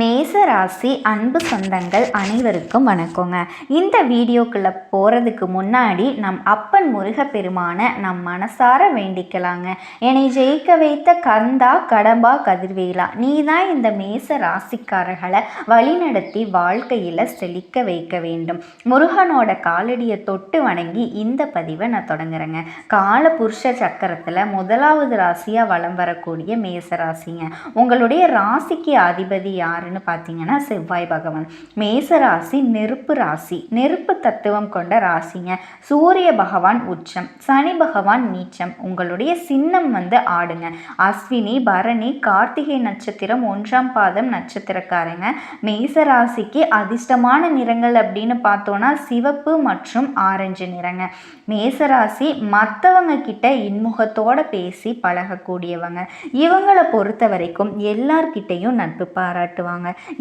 மேச ராசி அன்பு சொந்தங்கள் அனைவருக்கும் வணக்கங்க. இந்த வீடியோக்குள்ளே போகிறதுக்கு முன்னாடி நம் அப்பன் முருகப்பெருமானை நம் மனசார வேண்டிக்கலாங்க. என்னை ஜெயிக்க வைத்த கந்தா கடம்பா கதிர்வேலா, நீ தான் இந்த மேச ராசிக்காரர்களை வழிநடத்தி வாழ்க்கையில் செழிக்க வைக்க வேண்டும். முருகனோட காலடியை தொட்டு வணங்கி இந்த பதிவை நான் தொடங்குறேங்க. கால புருஷ சக்கரத்தில் முதலாவது ராசியாக வலம் வரக்கூடிய மேச ராசிங்க. உங்களுடைய ராசிக்கு அதிபதி யார் பார்த்தீங்கன்னா செவ்வாய் பகவான். மேச ராசி நெருப்பு ராசி, நெருப்பு தத்துவம் கொண்ட ராசிங்க. சூரிய பகவான் உச்சம், சனி பகவான் நீச்சம். உங்களுடைய சின்னம் ஆடுங்க. அஸ்வினி பரணி கார்த்திகை நட்சத்திரம் 1ஆம் பாதம் நட்சத்திரக்காரங்க. மேச ராசிக்கு அதிர்ஷ்டமான நிறங்கள் அப்படின்னு பார்த்தோன்னா சிவப்பு மற்றும் ஆரஞ்சு நிறங்க. மேசராசி மற்றவங்க கிட்ட இன்முகத்தோட பேசி பழகக்கூடியவங்க. இவங்களை பொறுத்த வரைக்கும் எல்லார்கிட்டையும் நட்பு பாராட்டுவாங்க.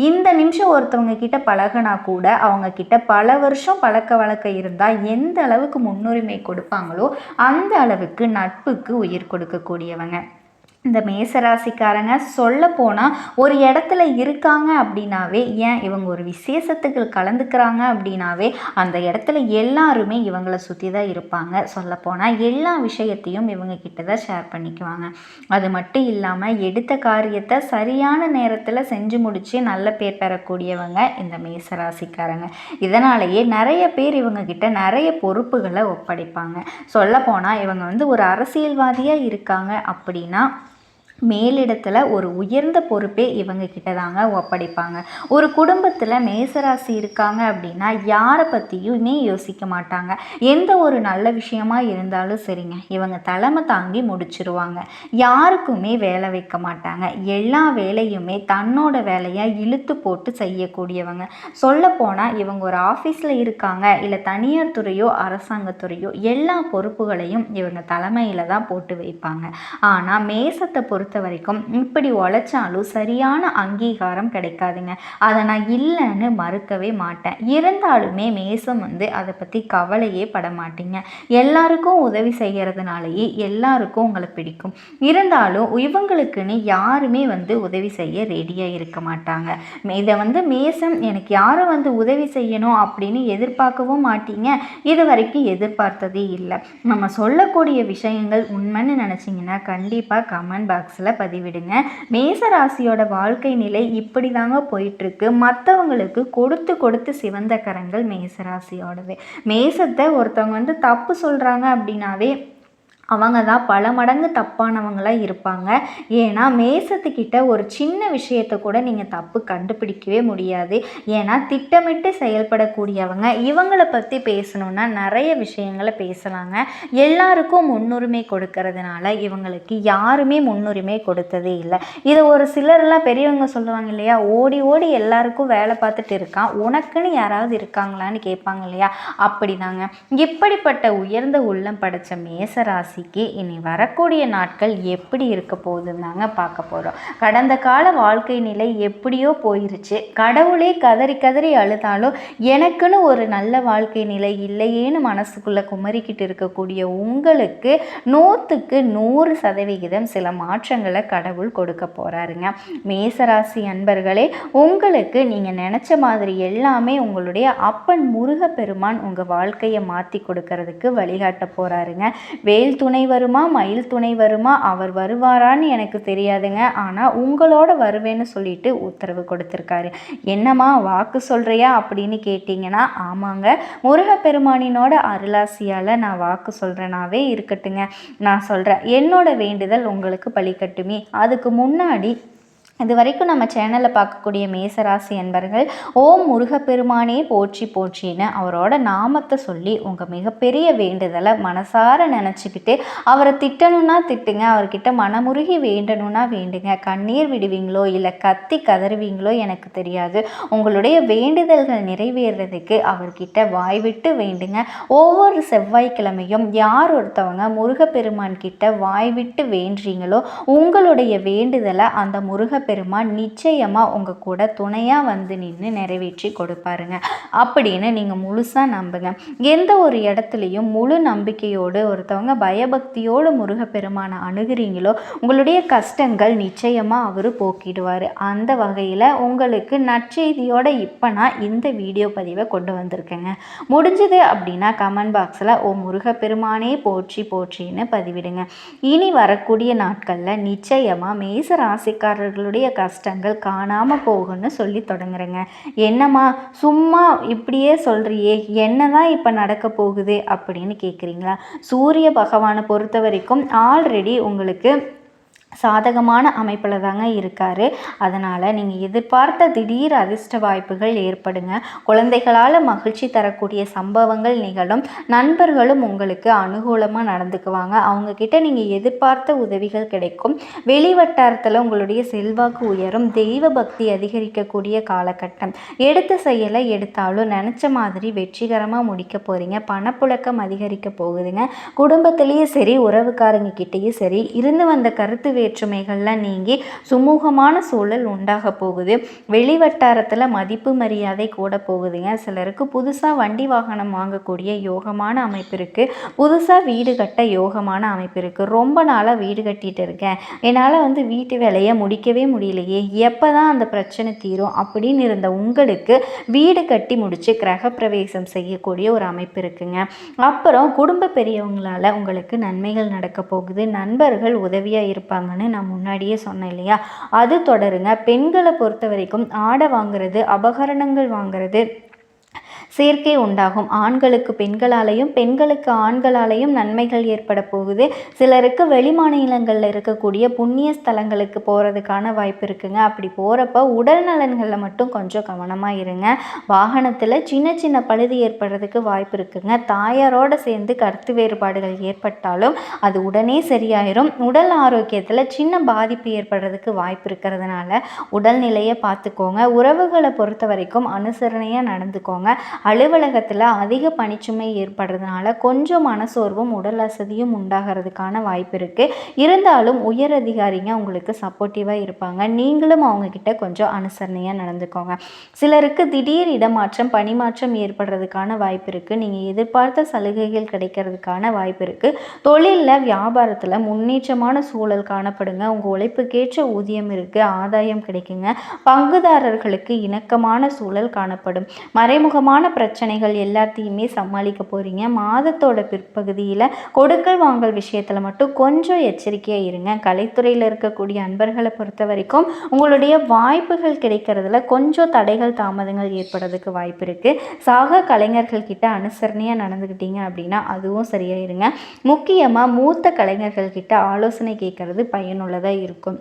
இந்த நிமிஷம் ஒருத்தவங்க கிட்ட பழகினா கூட அவங்க கிட்ட பல வருஷம் பழக்க வழக்கம் இருந்தால் எந்த அளவுக்கு முன்னுரிமை கொடுப்பாங்களோ அந்த அளவுக்கு நட்புக்கு உயிர் கொடுக்கக்கூடியவங்க. இந்த மேசராசிக்காரங்க சொல்ல போனால் ஒரு இடத்துல இருக்காங்க அப்படின்னாவே, ஏன் இவங்க ஒரு விசேஷத்துக்கு கலந்துக்கிறாங்க அப்படின்னாவே அந்த இடத்துல எல்லாருமே இவங்களை சுற்றி தான் இருப்பாங்க. சொல்லப்போனால் எல்லா விஷயத்தையும் இவங்க கிட்ட தான் ஷேர் பண்ணிக்குவாங்க. அது மட்டும் இல்லாமல் எடுத்த காரியத்தை சரியான நேரத்தில் செஞ்சு முடித்து நல்ல பேர் பெறக்கூடியவங்க இந்த மேசராசிக்காரங்க. இதனாலேயே நிறைய பேர் இவங்க கிட்ட நிறைய பொறுப்புகளை ஒப்படைப்பாங்க. சொல்லப்போனால் இவங்க ஒரு அரசியல்வாதியாக இருக்காங்க அப்படின்னா மேலிடத்தில் ஒரு உயர்ந்த பொறுப்பே இவங்க கிட்ட தாங்க ஒப்படைப்பாங்க. ஒரு குடும்பத்தில் மேசராசி இருக்காங்க அப்படின்னா யாரை பற்றியுமே யோசிக்க மாட்டாங்க. எந்த ஒரு நல்ல விஷயமா இருந்தாலும் சரிங்க, இவங்க தலைமை தாங்கி முடிச்சிருவாங்க. யாருக்குமே வேலை வைக்க மாட்டாங்க. எல்லா வேலையுமே தன்னோட வேலையாக இழுத்து போட்டு செய்யக்கூடியவங்க. சொல்லப்போனால் இவங்க ஒரு ஆஃபீஸில் இருக்காங்க, இல்லை தனியார் துறையோ அரசாங்கத்துறையோ எல்லா பொறுப்புகளையும் இவங்க தலைமையில் தான் போட்டு வைப்பாங்க. ஆனால் மேசத்தை பொறுத்த வரைக்கும் இப்படி உழைச்சாலும் சரியான அங்கீகாரம் கிடைக்காதுங்க. அதை நான் இல்லைன்னு மறுக்கவே மாட்டேன். இருந்தாலுமே மேசம் அதை பற்றி கவலையே பட மாட்டீங்க. எல்லாருக்கும் உதவி செய்கிறதுனாலேயே எல்லாருக்கும் உங்களை பிடிக்கும். இருந்தாலும் இவங்களுக்குன்னு யாருமே உதவி செய்ய ரெடியாக இருக்க மாட்டாங்க. இதை மேசம் எனக்கு யாரும் உதவி செய்யணும் அப்படின்னு எதிர்பார்க்கவும் மாட்டீங்க. இது வரைக்கும் எதிர்பார்த்ததே இல்லை. நம்ம சொல்லக்கூடிய விஷயங்கள் உண்மைன்னு நினச்சிங்கன்னா கண்டிப்பாக கமெண்ட் பாக்ஸில் பதிவிடுங்க. மேசராசியோட வாழ்க்கை நிலை இப்படி தாங்க போயிட்டுருக்கு. மற்றவங்களுக்கு கொடுத்து கொடுத்து சிவந்த கரங்கள் மேசராசியோடவே. மேசத்தை ஒருத்தவங்க தப்பு சொல்கிறாங்க அப்படின்னாவே அவங்க தான் பல மடங்கு தப்பானவங்களாக இருப்பாங்க. ஏன்னா மேசத்துக்கிட்ட ஒரு சின்ன விஷயத்தை கூட நீங்கள் தப்பு கண்டுபிடிக்கவே முடியாது. ஏன்னா திட்டமிட்டு செயல்படக்கூடியவங்க. இவங்களை பற்றி பேசணுன்னா நிறைய விஷயங்களை பேசலாங்க. எல்லாருக்கும் முன்னுரிமை கொடுக்கறதுனால இவங்களுக்கு யாருமே முன்னுரிமை கொடுத்ததே இல்லை. இதை ஒரு சிலர்லாம் பெரியவங்க சொல்லுவாங்க இல்லையா, ஓடி ஓடி எல்லாருக்கும் வேலை பார்த்துட்டு இருக்கான், உனக்குன்னு யாராவது இருக்காங்களான்னு கேட்பாங்க இல்லையா, அப்படிதாங்க. இப்படிப்பட்ட உயர்ந்த உள்ளம் படைச்ச மேசராசி இனி வரக்கூடிய நாட்கள் எப்படி இருக்க போகுதுன்னாங்க பார்க்க போகிறோம். கடந்த கால வாழ்க்கை நிலை எப்படியோ போயிருச்சு. கடவுளே கதறி கதறி அழுதாலும் எனக்குன்னு ஒரு நல்ல வாழ்க்கை நிலை இல்லையேன்னு மனசுக்குள்ளே குமரிக்கிட்டு இருக்கக்கூடிய உங்களுக்கு 100க்கு 100% சில மாற்றங்களை கடவுள் கொடுக்க போகிறாருங்க. மேசராசி அன்பர்களே, உங்களுக்கு நீங்கள் நினச்ச மாதிரி எல்லாமே உங்களுடைய அப்பன் முருகப்பெருமான் உங்கள் வாழ்க்கையை மாற்றி கொடுக்கறதுக்கு வழிகாட்ட போகிறாருங்க. வேல் துணை வருமா மயில் துணை வருமா அவர் வருவாரான்னு எனக்கு தெரியாதுங்க. ஆனால் உங்களோட வருவேன்னு சொல்லிட்டு உத்தரவு கொடுத்துருக்காரு. என்னம்மா வாக்கு சொல்கிறியா அப்படின்னு கேட்டிங்கன்னா, ஆமாங்க, முருகப்பெருமானினோட அருளாசியால் நான் வாக்கு சொல்கிறேனாவே இருக்கட்டுங்க. நான் சொல்கிறேன், என்னோட வேண்டுதல் உங்களுக்கு பலிக்கட்டுமே. அதுக்கு முன்னாடி இது வரைக்கும் நம்ம சேனலில் பார்க்கக்கூடிய மேசராசி என்பர்கள் ஓம் முருகப்பெருமானே போற்றி போற்றின்னு அவரோட நாமத்தை சொல்லி உங்கள் மிகப்பெரிய வேண்டுதலை மனசார நினச்சிக்கிட்டு அவரை திட்டணுன்னா திட்டுங்க, அவர்கிட்ட மனமுருகி வேண்டணுன்னா வேண்டுங்க. கண்ணீர் விடுவீங்களோ இல்லை கத்தி கதறுவீங்களோ எனக்கு தெரியாது. உங்களுடைய வேண்டுதல்கள் நிறைவேறதுக்கு அவர்கிட்ட வாய்விட்டு வேண்டுங்க. ஒவ்வொரு செவ்வாய்க்கிழமையும் யார் ஒருத்தவங்க முருகப்பெருமான் கிட்ட வாய்விட்டு வேண்டுறீங்களோ உங்களுடைய வேண்டுதலை அந்த முருக முருகப்பெருமான் நிச்சயமாக உங்கள் கூட துணையாக வந்து நின்று நிறைவேற்றி கொடுப்பாருங்க அப்படின்னு நீங்கள் முழுசாக நம்புங்க. எந்த ஒரு இடத்துலையும் முழு நம்பிக்கையோடு ஒருத்தவங்க பயபக்தியோடு முருகப்பெருமானை அணுகிறீங்களோ உங்களுடைய கஷ்டங்கள் நிச்சயமாக அவர் போக்கிடுவார். அந்த வகையில் உங்களுக்கு நற்செய்தியோட இப்போ நான் இந்த வீடியோ பதிவை கொண்டு வந்திருக்கேங்க. முடிஞ்சது அப்படின்னா கமெண்ட் பாக்ஸில் ஓ முருகப்பெருமானே போற்றி போற்றின்னு பதிவிடுங்க. இனி வரக்கூடிய நாட்களில் நிச்சயமாக மேச ராசிக்காரர்களுடைய கஷ்டங்கள் காணாமல் போகும்னு சொல்லி தொடங்குறேங்க. என்னம்மா சும்மா இப்படியே சொல்கிறியே, என்னதான் இப்போ நடக்க போகுது அப்படின்னு கேட்குறீங்களா? சூரிய பகவானை பொறுத்த வரைக்கும் ஆல்ரெடி உங்களுக்கு சாதகமான அமைப்பில் தாங்க இருக்கார். அதனால் நீங்கள் எதிர்பார்த்த திடீர் அதிர்ஷ்ட வாய்ப்புகள் ஏற்படுங்க. குழந்தைகளால் மகிழ்ச்சி தரக்கூடிய சம்பவங்கள் நிகழும். நண்பர்களும் உங்களுக்கு அனுகூலமாக நடந்துக்குவாங்க. அவங்கக்கிட்ட நீங்கள் எதிர்பார்த்த உதவிகள் கிடைக்கும். வெளிவட்டாரத்தில் உங்களுடைய செல்வாக்கு உயரும். தெய்வ பக்தி அதிகரிக்கக்கூடிய காலகட்டம். எடுத்த செயலை எடுத்தாலும் நினச்ச மாதிரி வெற்றிகரமாக முடிக்க போகிறீங்க. பணப்புழக்கம் அதிகரிக்க போகுதுங்க. குடும்பத்திலேயே சரி உறவுக்காரங்க கிட்டேயும் சரி இருந்து வந்த கருத்து வேற்றுமைகள்லாம் நீங்கி சுமூகமான சூழல் உண்டாக போகுது. வெளிவட்டாரத்தில் மதிப்பு மரியாதை கூட போகுதுங்க. சிலருக்கு புதுசாக வண்டி வாகனம் வாங்கக்கூடிய யோகமான அமைப்பு இருக்குது. புதுசாக வீடு கட்ட யோகமான அமைப்பு இருக்குது. ரொம்ப நாளாக வீடு கட்டிகிட்டு இருக்கேன், என்னால் வீட்டு வேலையை முடிக்கவே முடியலையே, எப்போ தான் அந்த பிரச்சனை தீரும் அப்படின்னு இருந்த உங்களுக்கு வீடு கட்டி முடித்து கிரகப்பிரவேசம் செய்யக்கூடிய ஒரு அமைப்பு இருக்குங்க. அப்புறம் குடும்ப பெரியவங்களால் உங்களுக்கு நன்மைகள் நடக்க போகுது. நண்பர்கள் உதவியாக இருப்பாங்க நான் முன்னாடியே சொன்னேன் இல்லையா, அது தொடருங்க. பெண்களை பொறுத்த வரைக்கும் ஆடை வாங்குறது, அபகரணங்கள் வாங்குறது, சேர்க்கை உண்டாகும். ஆண்களுக்கு பெண்களாலேயும் பெண்களுக்கு ஆண்களாலேயும் நன்மைகள் ஏற்பட போகுது. சிலருக்கு வெளிமாநிலங்களில் இருக்கக்கூடிய புண்ணிய ஸ்தலங்களுக்கு போகிறதுக்கான வாய்ப்பு இருக்குங்க. அப்படி போகிறப்ப உடல் நலன்களில் மட்டும் கொஞ்சம் கவனமாக இருங்க. வாகனத்தில் சின்ன சின்ன பழுது ஏற்படுறதுக்கு வாய்ப்பு இருக்குங்க. தாயாரோடு சேர்ந்து கருத்து வேறுபாடுகள் ஏற்பட்டாலும் அது உடனே சரியாயிரும். உடல் ஆரோக்கியத்தில் சின்ன பாதிப்பு ஏற்படுறதுக்கு வாய்ப்பு இருக்கிறதுனால உடல்நிலையை பார்த்துக்கோங்க. உறவுகளை பொறுத்த வரைக்கும் அனுசரணையாக நடந்துக்கோங்க. அலுவலகத்தில் அதிக பணிச்சுமை ஏற்படுறதுனால கொஞ்சம் மனசோர்வும் உடல் அசதியும் உண்டாகிறதுக்கான வாய்ப்பு இருக்குது. இருந்தாலும் உயர் அதிகாரிங்க உங்களுக்கு சப்போர்ட்டிவாக இருப்பாங்க. நீங்களும் அவங்கக்கிட்ட கொஞ்சம் அனுசரணையாக நடந்துக்கோங்க. சிலருக்கு திடீர் இடமாற்றம் பணிமாற்றம் ஏற்படுறதுக்கான வாய்ப்பு இருக்குது. நீங்கள் எதிர்பார்த்த சலுகைகள் கிடைக்கிறதுக்கான வாய்ப்பு இருக்குது. தொழிலில் வியாபாரத்தில் முன்னேற்றமான சூழல் காணப்படுங்க. உங்கள் உழைப்புக்கேற்ற ஊதியம் இருக்குது. ஆதாயம் கிடைக்குங்க. பங்குதாரர்களுக்கு இணக்கமான சூழல் காணப்படும். மறைமுகமான பிரச்சனைகள் எல்லாத்தையுமே சமாளிக்க போறீங்க. மாதத்தோட பிற்பகுதியில் கொடுக்கல் வாங்கல் விஷயத்தில் மட்டும் கொஞ்சம் எச்சரிக்கையாக இருங்க. கலைத்துறையில் இருக்கக்கூடிய அன்பர்களை பொறுத்த வரைக்கும் உங்களுடைய வாய்ப்புகள் கிடைக்கிறதுல கொஞ்சம் தடைகள் தாமதங்கள் ஏற்படுறதுக்கு வாய்ப்பு இருக்குது. சக கலைஞர்கள் கிட்ட அனுசரணையாக நடந்துக்கிட்டீங்க அப்படின்னா அதுவும் சரியாயிருங்க. முக்கியமாக மூத்த கலைஞர்கள் கிட்ட ஆலோசனை கேட்கறது பயனுள்ளதாக இருக்கும்.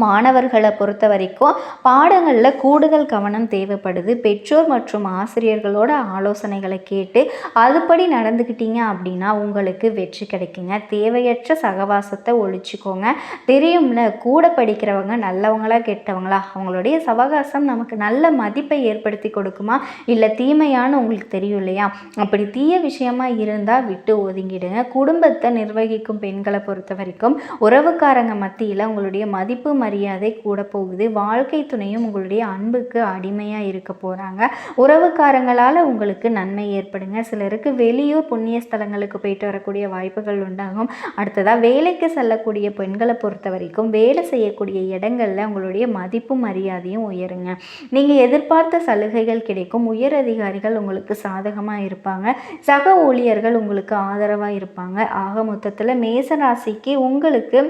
மாணவர்களை பொறுத்த வரைக்கும் பாடங்களில் கூடுதல் கவனம் தேவைப்படுது. பெற்றோர் மற்றும் ஆசிரியர்களோட ஆலோசனைகளை கேட்டு அதுபடி நடந்துக்கிட்டீங்க அப்படின்னா உங்களுக்கு வெற்றி கிடைக்குங்க. தேவையற்ற சகவாசத்தை ஒழிச்சுக்கோங்க. தெரியும்ல, கூட படிக்கிறவங்க நல்லவங்களா கெட்டவங்களா, அவங்களுடைய சவகாசம் நமக்கு நல்ல மதிப்பை ஏற்படுத்தி கொடுக்குமா இல்லை தீமையானு உங்களுக்கு தெரியும் இல்லையா? அப்படி தீய விஷயமா இருந்தால் விட்டு ஒதுங்கிடுங்க. குடும்பத்தை நிர்வகிக்கும் பெண்களை பொறுத்த வரைக்கும் உறவுக்காரங்க மத்தியில் உங்களுடைய மதிப்பு மரியாதை கூட போகுது. வாழ்க்கை துணையும் உங்களுடைய அன்புக்கு அடிமையாக இருக்க போகிறாங்க. உறவுக்காரங்களால் உங்களுக்கு நன்மை ஏற்படுங்க. சிலருக்கு வெளியூர் புண்ணிய ஸ்தலங்களுக்கு போயிட்டு வரக்கூடிய வாய்ப்புகள் உண்டாகும். அடுத்ததாக வேலைக்கு செல்லக்கூடிய பெண்களை பொறுத்த வரைக்கும் வேலை செய்யக்கூடிய இடங்களில் உங்களுடைய மதிப்பும் மரியாதையும் உயருங்க. நீங்கள் எதிர்பார்த்த சலுகைகள் கிடைக்கும். உயர் அதிகாரிகள் உங்களுக்கு சாதகமாக இருப்பாங்க. சக ஊழியர்கள் உங்களுக்கு ஆதரவாக இருப்பாங்க. ஆக மொத்தத்தில் மேசராசிக்கு உங்களுக்கு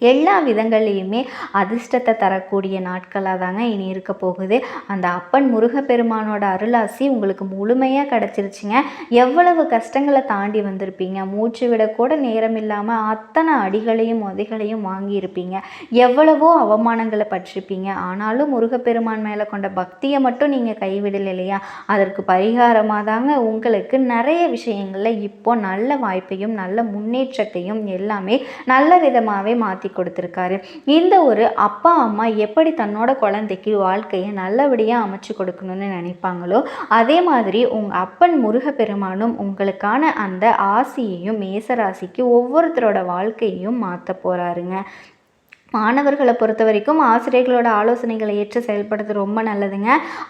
எல்லா விதங்கள்லேயுமே அதிர்ஷ்டத்தை தரக்கூடிய நாட்களாக தாங்க இனி இருக்க போகுது. அந்த அப்பன் முருகப்பெருமானோட அருளாசி உங்களுக்கு முழுமையாக கிடச்சிருச்சுங்க. எவ்வளவு கஷ்டங்களை தாண்டி வந்திருப்பீங்க. மூச்சு விடக்கூட நேரம் இல்லாமல் அத்தனை அடிகளையும் உதைகளையும் வாங்கியிருப்பீங்க. எவ்வளவோ அவமானங்களை பற்றிருப்பீங்க. ஆனாலும் முருகப்பெருமான் மேலே கொண்ட பக்தியை மட்டும் நீங்கள் கைவிடலை இல்லையா? அதற்கு பரிகாரமாக தாங்க உங்களுக்கு நிறைய விஷயங்களில் இப்போ நல்ல வாய்ப்பையும் நல்ல முன்னேற்றத்தையும் எல்லாமே நல்ல விதமாகவே மாற்றி கொடுத்திருக்காரு. இந்த ஒரு அப்பா அம்மா எப்படி தன்னோட குழந்தைக்கு வாழ்க்கையை நல்லபடியாக அமைச்சு கொடுக்கணும்னு நினைப்பாங்களோ அதே மாதிரி உங்கள் அப்பன் முருகப்பெருமானும் உங்களுக்கான அந்த ஆசியையும் மேசராசிக்கு ஒவ்வொருத்தரோட வாழ்க்கையையும் மாற்ற போகிறாருங்க. மாணவர்களை பொறுத்த வரைக்கும் ஆசிரியர்களோட ஆலோசனைகளை ஏற்று செயல்படுறது ரொம்ப நல்லதுங்க.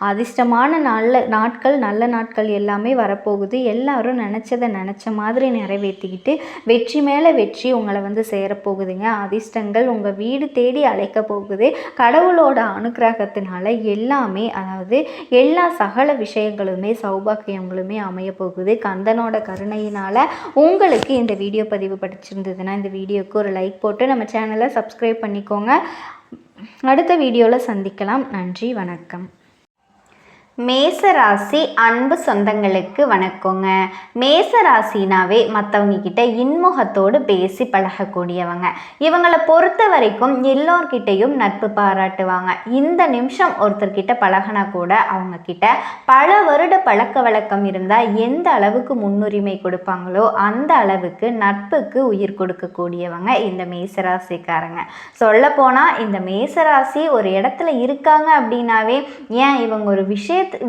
அதிர்ஷ்டமான நல்ல நாட்கள் எல்லாமே வரப்போகுது. எல்லாரும் நினச்சதை நினச்ச மாதிரி நிறைவேற்றிக்கிட்டு வெற்றி மேலே வெற்றி உங்களை வந்து சேரப்போகுதுங்க. அதிர்ஷ்டங்கள் உங்கள் வீடு தேடி அழைக்க போகுது. கடவுளோட அனுக்கிரகத்தினால எல்லாமே, அதாவது எல்லா சகல விஷயங்களுமே சௌபாக்கியங்களுமே அமைய போகுது. கந்தனோட கருணையினால் உங்களுக்கு இந்த வீடியோ பதிவு படிச்சிருந்ததுன்னா இந்த வீடியோக்கு ஒரு லைக் போட்டு நம்ம சேனலை சப்ஸ்கிரைப் பண்ணிக்கோங்க. அடுத்த வீடியோவில் சந்திக்கலாம். நன்றி, வணக்கம். மேசராசி அன்பு சொந்தங்களுக்கு வணக்கங்க. மேசராசினாவே மற்றவங்க கிட்ட இன்முகத்தோடு பேசி பழகக்கூடியவங்க. இவங்களை பொறுத்த வரைக்கும் எல்லோர்கிட்டையும் நட்பு பாராட்டுவாங்க. இந்த நிமிஷம் ஒருத்தர்கிட்ட பழகினா கூட அவங்க கிட்ட பல வருட பழக்க வழக்கம் இருந்தால் எந்த அளவுக்கு முன்னுரிமை கொடுப்பாங்களோ அந்த அளவுக்கு நட்புக்கு உயிர் கொடுக்கக்கூடியவங்க இந்த மேசராசிக்காரங்க. சொல்லப்போனால் இந்த மேசராசி ஒரு இடத்துல இருக்காங்க அப்படின்னாவே, ஏன் இவங்க ஒரு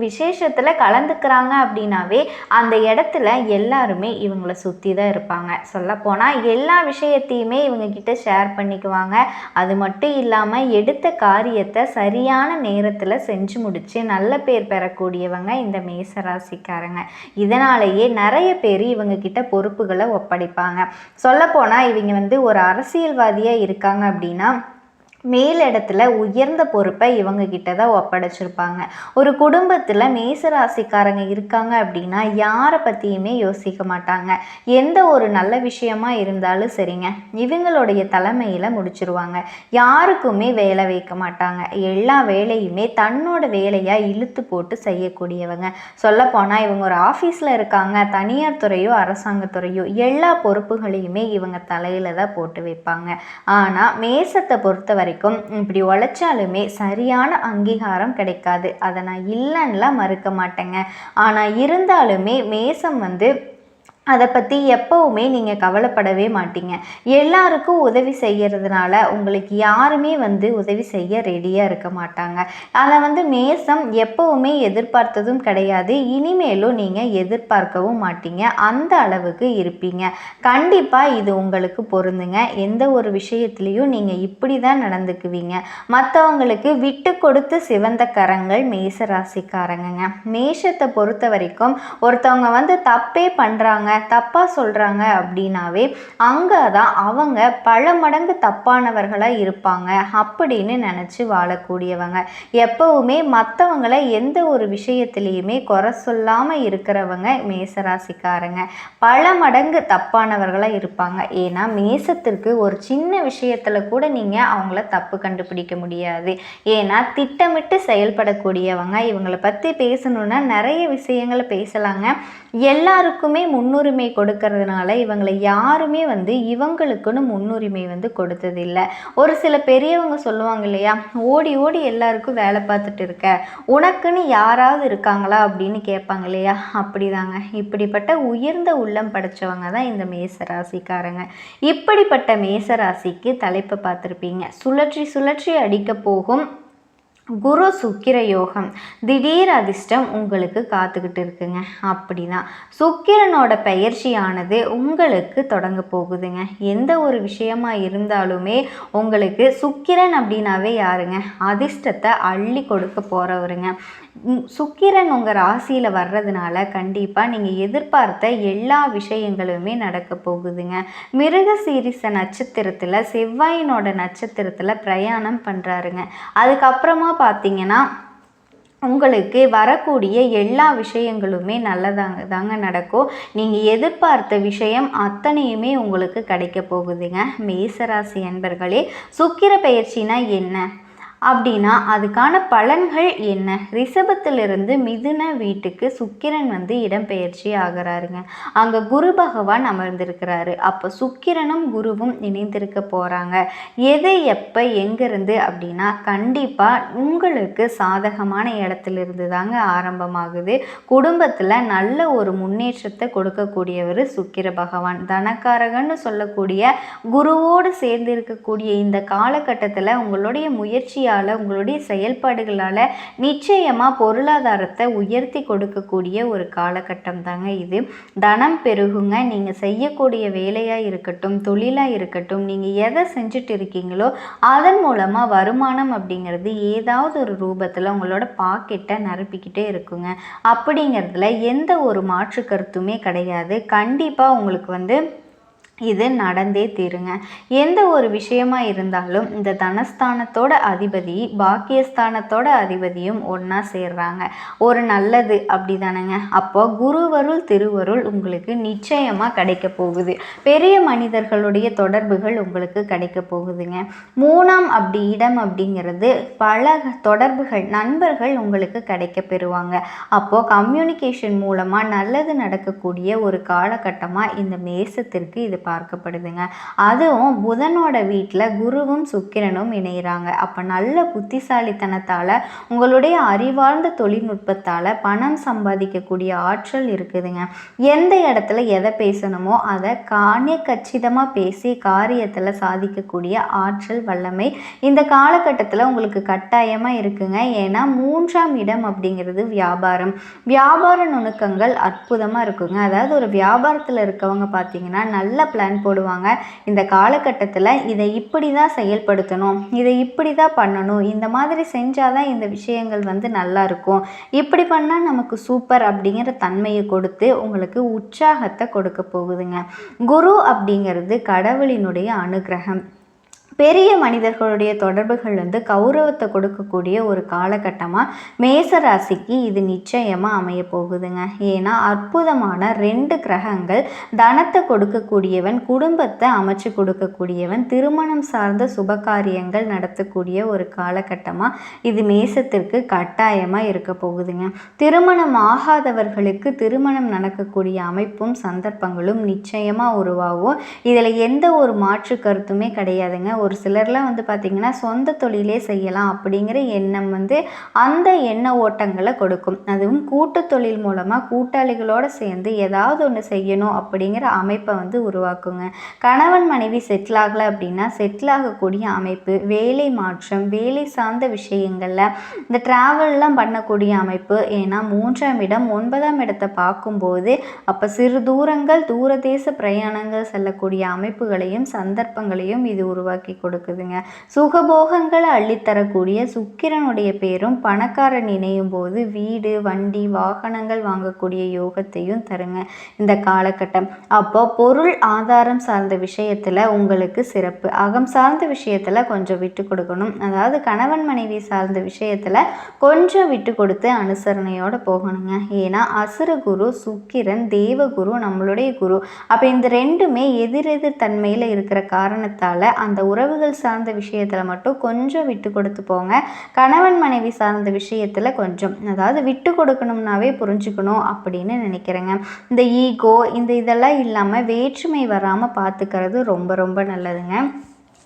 விசேஷத்தில் கலந்துக்கிறாங்க அப்படின்னாவே அந்த இடத்துல எல்லாருமே இவங்களை சுற்றி தான் இருப்பாங்க. சொல்லப்போனால் எல்லா விஷயத்தையுமே இவங்க கிட்ட ஷேர் பண்ணிக்குவாங்க. அது மட்டும் இல்லாமல் எடுத்த காரியத்தை சரியான நேரத்தில் செஞ்சு முடித்து நல்ல பேர் பெறக்கூடியவங்க இந்த மேசராசிக்காரங்க. இதனாலேயே நிறைய பேர் இவங்க கிட்ட பொறுப்புகளை ஒப்படைப்பாங்க. சொல்லப்போனால் இவங்க வந்து ஒரு அரசியல்வாதியாக இருக்காங்க அப்படின்னா மேலிடத்துல உயர்ந்த பொறுப்பை இவங்க கிட்ட தான் ஒப்படைச்சிருப்பாங்க. ஒரு குடும்பத்தில் மேசராசிக்காரங்க இருக்காங்க அப்படின்னா யாரை பற்றியுமே யோசிக்க மாட்டாங்க. எந்த ஒரு நல்ல விஷயமா இருந்தாலும் சரிங்க, இவங்களுடைய தலைமையில் முடிச்சிருவாங்க. யாருக்குமே வேலை வைக்க மாட்டாங்க. எல்லா வேலையுமே தன்னோட வேலையாக இழுத்து போட்டு செய்யக்கூடியவங்க. சொல்லப்போனால் இவங்க ஒரு ஆஃபீஸில் இருக்காங்க, தனியார் துறையோ அரசாங்கத்துறையோ எல்லா பொறுப்புகளையுமே இவங்க தலையில் தான் போட்டு வைப்பாங்க. ஆனால் மேசத்தை பொறுத்த வரைக்கும் இப்படி உழைச்சாலுமே சரியான அங்கீகாரம் கிடைக்காது. அதை நான் இல்லைன்னுலாம் மறுக்க மாட்டேங்க. ஆனால் இருந்தாலுமே மேசம் வந்து அதை பற்றி எப்போவுமே நீங்கள் கவலைப்படவே மாட்டீங்க. எல்லாருக்கும் உதவி செய்கிறதுனால உங்களுக்கு யாருமே வந்து உதவி செய்ய ரெடியாக இருக்க மாட்டாங்க. அதை வந்து மேசம் எப்போவுமே எதிர்பார்த்ததும் கிடையாது. இனிமேலும் நீங்கள் எதிர்பார்க்கவும் மாட்டீங்க. அந்த அளவுக்கு இருப்பீங்க. கண்டிப்பாக இது உங்களுக்கு பொருந்துங்க. எந்த ஒரு விஷயத்துலையும் நீங்கள் இப்படி தான் நடந்துக்குவீங்க. மற்றவங்களுக்கு விட்டு கொடுத்து சிவந்த கரங்கள் மேசராசிக்காரங்க. மேஷத்தை பொறுத்த வரைக்கும் ஒருத்தவங்க வந்து தப்பே பண்ணுறாங்க, தப்பாக சொல்கிறாங்க அப்படின்னாவே அங்கே தான் அவங்க பல மடங்கு தப்பானவர்களாக இருப்பாங்க அப்படின்னு நினச்சி வாழக்கூடியவங்க. எப்போவுமே மற்றவங்களை எந்த ஒரு விஷயத்துலேயுமே குறை சொல்லாமல் இருக்கிறவங்க மேசராசிக்காரங்க. பல மடங்கு தப்பானவர்களாக இருப்பாங்க. ஏன்னா மேசத்திற்கு ஒரு சின்ன விஷயத்தில் கூட நீங்கள் அவங்கள தப்பு கண்டுபிடிக்க முடியாது. ஏன்னா திட்டமிட்டு செயல்படக்கூடியவங்க. இவங்களை பற்றி பேசணுன்னா நிறைய விஷயங்களை பேசலாங்க. எல்லாருக்குமே முன்னுரிமை கொடுக்கறதுனால இவங்களை யாருமே வந்து இவங்களுக்குன்னு முன்னுரிமை வந்து கொடுத்ததில்லை. ஒரு சில பெரியவங்க சொல்லுவாங்க இல்லையா, ஓடி ஓடி எல்லாருக்கும் வேலை பார்த்துட்டு இருக்க, உனக்குன்னு யாராவது இருக்காங்களா அப்படின்னு கேட்பாங்க இல்லையா, அப்படிதாங்க. இப்படிப்பட்ட உயர்ந்த உள்ளம் படைச்சவங்க தான் இந்த மேசராசிக்காரங்க. இப்படிப்பட்ட மேசராசிக்கு தலைப்பை பார்த்துருப்பீங்க. சுழற்சி சுழற்சி அடிக்க போகும் குரு சுக்கிர யோகம், திடீர் அதிர்ஷ்டம் உங்களுக்கு காத்துக்கிட்டு இருக்குங்க. அப்படிதான் சுக்கிரனோட பயிற்சியானது உங்களுக்கு தொடங்க போகுதுங்க. எந்த ஒரு விஷயமா இருந்தாலுமே உங்களுக்கு சுக்கிரன் அப்படின்னாவே யாருங்க, அதிர்ஷ்டத்தை அள்ளி கொடுக்க போகிறவருங்க. சுக்கிரன் உங்கள் ராசியில் வர்றதுனால கண்டிப்பாக நீங்கள் எதிர்பார்த்த எல்லா விஷயங்களுமே நடக்க போகுதுங்க. மிருகசீரிச நட்சத்திரத்தில் செவ்வாயினோட நட்சத்திரத்தில் பிரயாணம் பண்ணுறாருங்க. அதுக்கப்புறமா பார்த்தீங்கன்னா உங்களுக்கு வரக்கூடிய எல்லா விஷயங்களுமே நல்லதாங்க நடக்கும். நீங்கள் எதிர்பார்த்த விஷயம் அத்தனையுமே உங்களுக்கு கிடைக்க போகுதுங்க. மேசராசி என்பர்களே, சுக்கிர பயிற்சினா என்ன அப்படின்னா அதுக்கான பலன்கள் என்ன? ரிஷபத்திலிருந்து மிதுன வீட்டுக்கு சுக்கிரன் வந்து இடம்பெயர்ச்சி ஆகிறாருங்க. அங்கே குரு பகவான் அமர்ந்திருக்கிறாரு. அப்போ சுக்கிரனும் குருவும் இணைந்திருக்க போகிறாங்க. எது எப்போ எங்கேருந்து அப்படின்னா கண்டிப்பாக உங்களுக்கு சாதகமான இடத்துலேருந்து தாங்க ஆரம்பமாகுது. குடும்பத்தில் நல்ல ஒரு முன்னேற்றத்தை கொடுக்கக்கூடியவர் சுக்கிர பகவான். தனக்காரகன்னு சொல்லக்கூடிய குருவோடு சேர்ந்து இருக்கக்கூடிய இந்த காலகட்டத்தில் உங்களுடைய முயற்சி முயற்சியால் உங்களுடைய செயல்பாடுகளால் நிச்சயமாக பொருளாதாரத்தை உயர்த்தி கொடுக்கக்கூடிய ஒரு காலகட்டம் தாங்க இது. தனம் பெருகுங்க. நீங்கள் செய்யக்கூடிய வேலையாக இருக்கட்டும், தொழிலாக இருக்கட்டும், நீங்கள் எதை செஞ்சுட்டு இருக்கீங்களோ அதன் மூலமாக வருமானம் அப்படிங்கிறது ஏதாவது ஒரு ரூபத்தில் உங்களோட பாக்கெட்டை நிரப்பிக்கிட்டே இருக்குங்க. அப்படிங்கிறதுல எந்த ஒரு மாற்று கருத்துமே கிடையாது. கண்டிப்பாக உங்களுக்கு இது நடந்தே தீருங்க. எந்த ஒரு விஷயமா இருந்தாலும் இந்த தனஸ்தானத்தோட அதிபதி பாக்கியஸ்தானத்தோட அதிபதியும் ஒன்றா சேர்றாங்க. ஒரு நல்லது அப்படி தானேங்க. அப்போ குருவருள் திருவருள் உங்களுக்கு நிச்சயமாக கிடைக்க போகுது. பெரிய மனிதர்களுடைய தொடர்புகள் உங்களுக்கு கிடைக்க போகுதுங்க. 3ஆம் இடம் அப்படிங்கிறது பல தொடர்புகள், நண்பர்கள் உங்களுக்கு கிடைக்க பெறுவாங்க. அப்போது கம்யூனிகேஷன் மூலமாக நல்லது நடக்கக்கூடிய ஒரு காலகட்டமாக இந்த மேசத்திற்கு இது பார்க்கப்படுதுங்க. அதுவும் புதனோட வீட்டில் குருவும் சுக்கிரனும் இணைகிறாங்க. அப்போ நல்ல புத்திசாலித்தனத்தால் உங்களுடைய அறிவார்ந்த தொழில்நுட்பத்தால் பணம் சம்பாதிக்கக்கூடிய ஆற்றல் இருக்குதுங்க. எந்த இடத்துல எதை பேசணுமோ அதை கச்சிதமாக பேசி காரியத்தில் சாதிக்கக்கூடிய ஆற்றல் வல்லமை இந்த காலகட்டத்தில் உங்களுக்கு கட்டாயமாக இருக்குங்க. ஏன்னா 3ஆம் இடம் அப்படிங்கிறது வியாபாரம். வியாபார நுணுக்கங்கள் அற்புதமாக இருக்குங்க. அதாவது ஒரு வியாபாரத்தில் இருக்கவங்க பார்த்தீங்கன்னா நல்ல பிளான் போடுவாங்க. இந்த காலகட்டத்தில் இதை இப்படி தான் செயல்படுத்தணும், இதை இப்படி தான் பண்ணணும், இந்த மாதிரி செஞ்சாதான் இந்த விஷயங்கள் நல்லா இருக்கும், இப்படி பண்ணால் நமக்கு சூப்பர் அப்படிங்கிற தன்மையை கொடுத்து உங்களுக்கு உற்சாகத்தை கொடுக்க போகுதுங்க. குரு அப்படிங்கிறது கடவுளினுடைய அனுகிரகம். பெரிய மனிதர்களுடைய தொடர்புகள் கௌரவத்தை கொடுக்கக்கூடிய ஒரு காலகட்டமாக மேசராசிக்கு இது நிச்சயமாக அமைய போகுதுங்க. ஏன்னா அற்புதமான 2 கிரகங்கள், தனத்தை கொடுக்கக்கூடியவன், குடும்பத்தை அமைச்சு கொடுக்கக்கூடியவன், திருமணம் சார்ந்த சுபகாரியங்கள் நடத்தக்கூடிய ஒரு காலகட்டமாக இது மேசத்திற்கு கட்டாயமாக இருக்க போகுதுங்க. திருமணம் ஆகாதவர்களுக்கு திருமணம் நடக்கக்கூடிய அமைப்பும் சந்தர்ப்பங்களும் நிச்சயமாக உருவாகும். இதில் எந்த ஒரு மாற்று கருத்துமே கிடையாதுங்க. ஒரு சிலர்லாம் பார்த்திங்கன்னா சொந்த தொழிலே செய்யலாம் அப்படிங்கிற எண்ணம் அந்த எண்ண ஓட்டங்களை கொடுக்கும். அதுவும் கூட்டு தொழில் மூலமாக கூட்டாளிகளோடு சேர்ந்து ஏதாவது ஒன்று செய்யணும் அப்படிங்கிற அமைப்பை உருவாக்குங்க. கணவன் மனைவி செட்டில் ஆகலை அப்படின்னா செட்டில் ஆகக்கூடிய அமைப்பு, வேலை மாற்றம், வேலை சார்ந்த விஷயங்களில் இந்த ட்ராவல்லாம் பண்ணக்கூடிய அமைப்பு. ஏன்னா 3ஆம் இடம் 9ஆம் இடத்தை பார்க்கும்போது அப்போ சிறு தூரங்கள், தூரதேச பிரயாணங்கள் செல்லக்கூடிய அமைப்புகளையும் சந்தர்ப்பங்களையும் இது உருவாக்கி கொடுக்குதுங்க. சுகபோகங்களை அள்ளித்தரக்கூடிய சுக்கிரனுடைய பேரும் பணக்காரன் இணையும் போது வீடு, வண்டி, வாகனங்கள் வாங்கக்கூடிய யோகத்தையும் தருங்க இந்த காலகட்டம். அப்போ பொருள் ஆதாரம் சார்ந்த விஷயத்தில் உங்களுக்கு சிறப்பு, அகம் சார்ந்த விஷயத்தில் கொஞ்சம் விட்டு கொடுக்கணும். அதாவது கணவன் மனைவி சார்ந்த விஷயத்தில் கொஞ்சம் விட்டு கொடுத்து அனுசரணையோடு போகணுங்க. ஏன்னா அசுர குரு சுக்கிரன், தேவகுரு, நம்மளுடைய குரு. அப்போ இந்த 2மே எதிரெதிர் தன்மையில் இருக்கிற காரணத்தால் அந்த உறவுகள் சார்ந்த விஷயத்தில் மட்டும் கொஞ்சம் விட்டு கொடுத்து போங்க. கணவன் மனைவி சார்ந்த விஷயத்தில் கொஞ்சம், அதாவது விட்டு கொடுக்கணும்னாவே புரிஞ்சுக்கணும் அப்படின்னு நினைக்கிறேங்க. இந்த ஈகோ இதெல்லாம் இல்லாமல் வேற்றுமை வராமல் பார்த்துக்கிறது ரொம்ப ரொம்ப நல்லதுங்க.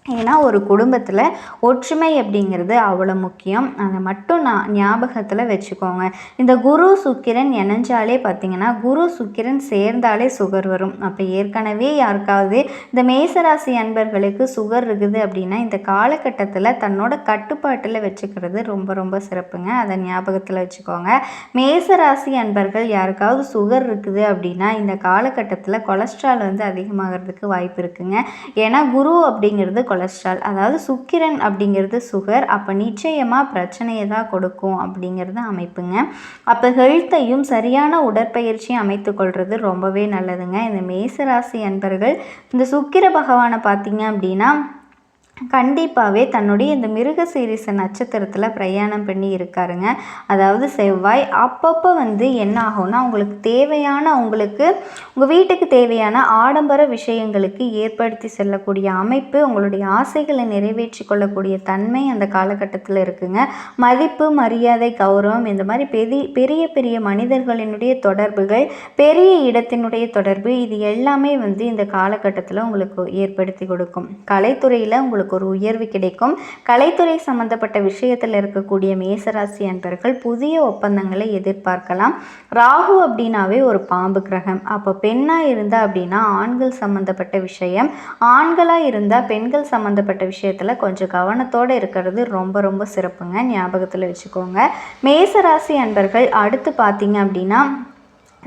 ஏன்னா ஒரு குடும்பத்தில் ஒற்றுமை அப்படிங்கிறது அவ்வளோ முக்கியம். அதை மட்டும் ஞாபகத்தில் வச்சுக்கோங்க. இந்த குரு சுக்கிரன் இணைஞ்சாலே பார்த்திங்கன்னா, குரு சுக்கிரன் சேர்ந்தாலே சுகர் வரும். அப்போ ஏற்கனவே யாருக்காவது இந்த மேசராசி அன்பர்களுக்கு சுகர் இருக்குது அப்படின்னா இந்த காலகட்டத்தில் தன்னோட கட்டுப்பாட்டில் வச்சுக்கிறது ரொம்ப ரொம்ப சிறப்புங்க. அதை ஞாபகத்தில் வச்சுக்கோங்க. மேசராசி அன்பர்கள் யாருக்காவது சுகர் இருக்குது அப்படின்னா இந்த காலகட்டத்தில் கொலஸ்ட்ரால் அதிகமாகிறதுக்கு வாய்ப்பு இருக்குங்க. ஏன்னா குரு அப்படிங்கிறது கொலஸ்ட்ரால், அதாவது சுக்கிரன் அப்படிங்கிறது சுகர். அப்போ நிச்சயமாக பிரச்சனையை தான் கொடுக்கும் அப்படிங்கிறது அமைப்புங்க. அப்போ ஹெல்த்தையும் சரியான உடற்பயிற்சியும் அமைத்து கொள்வது ரொம்பவே நல்லதுங்க. இந்த மேசராசி அன்பர்கள் இந்த சுக்கிர பகவானை பார்த்தீங்க அப்படின்னா கண்டிப்பாகவே தன்னுடைய இந்த மிருகசீரிச நட்சத்திரத்தில் பிரயாணம் பண்ணி இருக்காருங்க. அதாவது செவ்வாய் அப்பப்போ என்ன ஆகும்னா உங்களுக்கு தேவையான, உங்களுக்கு உங்கள் வீட்டுக்கு தேவையான ஆடம்பர விஷயங்களுக்கு ஏற்படுத்தி செல்லக்கூடிய அமைப்பு, உங்களுடைய ஆசைகளை நிறைவேற்றி கொள்ளக்கூடிய தன்மை அந்த காலகட்டத்தில் இருக்குங்க. மதிப்பு, மரியாதை, கௌரவம், இந்த மாதிரி பெரிய பெரிய மனிதர்களினுடைய தொடர்புகள், பெரிய இடத்தினுடைய தொடர்பு, இது எல்லாமே இந்த காலகட்டத்தில் உங்களுக்கு ஏற்படுத்தி கொடுக்கும். கலைத்துறையில் உங்களுக்கு உங்களுக்கு ஒரு உயர்வு கிடைக்கும். கலைத்துறை சம்மந்தப்பட்ட விஷயத்தில் இருக்கக்கூடிய மேசராசி அன்பர்கள் புதிய ஒப்பந்தங்களை எதிர்பார்க்கலாம். ராகு அப்படின்னாவே ஒரு பாம்பு கிரகம். அப்போ பெண்ணாக இருந்தால் அப்படின்னா ஆண்கள் சம்மந்தப்பட்ட விஷயம், ஆண்களாக இருந்தால் பெண்கள் சம்மந்தப்பட்ட விஷயத்தில் கொஞ்சம் கவனத்தோடு இருக்கிறது ரொம்ப ரொம்ப சிறப்புங்க. ஞாபகத்தில் வச்சுக்கோங்க. மேசராசி அன்பர்கள் அடுத்து பார்த்தீங்க அப்படின்னா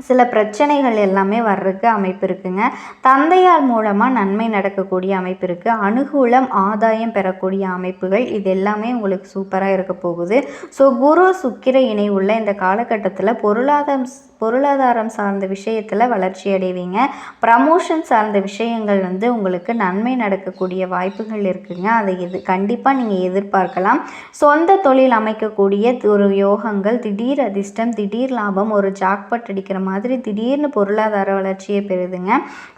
சில பிரச்சனைகள் எல்லாமே வர்றதுக்கு அமைப்பு இருக்குங்க. தந்தையார் மூலமாக நன்மை நடக்கக்கூடிய அமைப்பு இருக்குது. அனுகூலம் ஆதாயம் பெறக்கூடிய அமைப்புகள் இது எல்லாமே உங்களுக்கு சூப்பராக இருக்க போகுது. ஸோ குரு சுக்கிர இணை உள்ள இந்த காலகட்டத்தில் பொருளாதாரம் சார்ந்த விஷயத்தில் வளர்ச்சி அடைவீங்க. ப்ரமோஷன் சார்ந்த விஷயங்கள் உங்களுக்கு நன்மை நடக்கக்கூடிய வாய்ப்புகள் இருக்குங்க. அதை கண்டிப்பாக நீங்கள் எதிர்பார்க்கலாம். சொந்த தொழில் அமைக்கக்கூடிய ஒரு யோகங்கள், திடீர் அதிர்ஷ்டம், திடீர் லாபம், ஒரு ஜாக்பாட் அடிக்கிற மாதிரி திடீர்னு பொருளாதார வளர்ச்சியை பெறுதுங்க.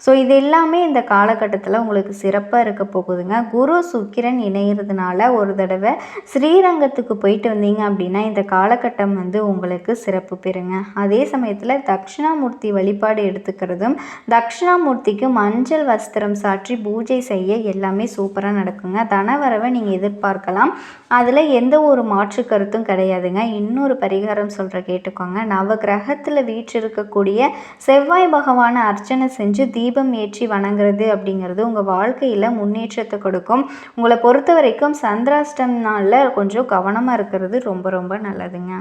ஸோ இது எல்லாமே இந்த காலகட்டத்தில் உங்களுக்கு சிறப்பாக இருக்க போகுதுங்க. குரு சுக்கிரன் இணைகிறதுனால ஒரு தடவை ஸ்ரீரங்கத்துக்கு போயிட்டு வந்தீங்க அப்படின்னா இந்த காலகட்டம் உங்களுக்கு சிறப்பு பெறுங்க. அதே சமயத்தில் தட்சிணாமூர்த்தி வழிபாடு எடுத்துக்கிறதும், தட்சிணாமூர்த்திக்கு மஞ்சள் வஸ்திரம் சாற்றி பூஜை செய்ய எல்லாமே சூப்பராக நடக்குங்க. தனவரவை நீங்கள் எதிர்பார்க்கலாம். அதில் எந்த ஒரு மாற்று கருத்தும் கிடையாதுங்க. இன்னொரு பரிகாரம் சொல்கிற கேட்டுக்கோங்க. நவகிரகத்தில் வீற்றிருக்கக்கூடிய செவ்வாய் பகவானை அர்ச்சனை செஞ்சு தீபம் ஏற்றி வணங்குறது அப்படிங்கிறது உங்கள் வாழ்க்கையில் முன்னேற்றத்தை கொடுக்கும். உங்களை பொறுத்த வரைக்கும் சந்திராஷ்டம் நாளில் கொஞ்சம் கவனமாக இருக்கிறது ரொம்ப ரொம்ப நல்லதுங்க.